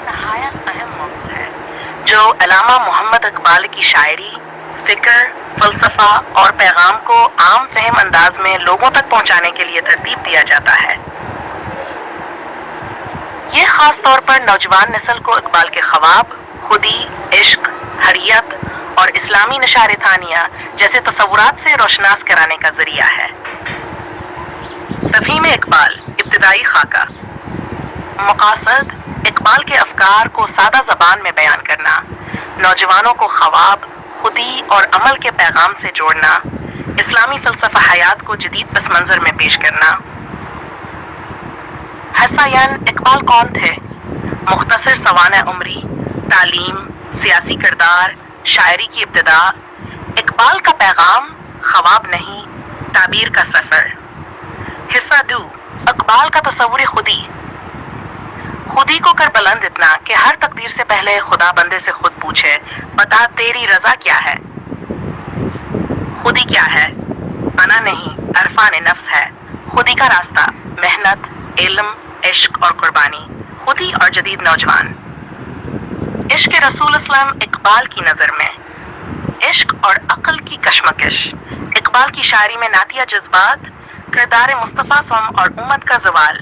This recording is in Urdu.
نہایت اہم موضوع ہے جو علامہ محمد اقبال کی شاعری، فکر، فلسفہ اور پیغام کو عام فہم انداز میں لوگوں تک پہنچانے کے لیے ترتیب دیا جاتا ہے۔ یہ خاص طور پر نوجوان نسل کو اقبال کے خواب، خودی، عشق، حریت اور اسلامی نشار ثانیہ جیسے تصورات سے روشناس کرانے کا ذریعہ ہے۔ تفہیم اقبال، ابتدائی خاکہ۔ مقاصد: اقبال کے افکار کو سادہ زبان میں بیان کرنا، نوجوانوں کو خواب، خودی اور عمل کے پیغام سے جوڑنا، اسلامی فلسفہ حیات کو جدید پس منظر میں پیش کرنا۔ حسین اقبال کون تھے؟ مختصر سوانح عمری، تعلیم، سیاسی کردار، شاعری کی ابتدا۔ اقبال کا پیغام: خواب نہیں، تعبیر کا سفر۔ حصہ دو، اقبال کا تصور خودی۔ خودی کو کر بلند اتنا کہ ہر تقدیر سے پہلے خدا بندے سے خود پوچھے، بتا تیری رضا کیا ہے؟ خودی کیا ہے؟ انا نہیں، عرفان نفس ہے۔ خودی کا راستہ: محنت، علم، عشق اور قربانی۔ خودی اور جدید نوجوان۔ عشق رسول اسلام اقبال کی نظر میں عشق اور عقل کی کشمکش۔ اقبال کی شاعری میں نعتیہ جذبات، کردار مصطفیٰ اور امت کا زوال،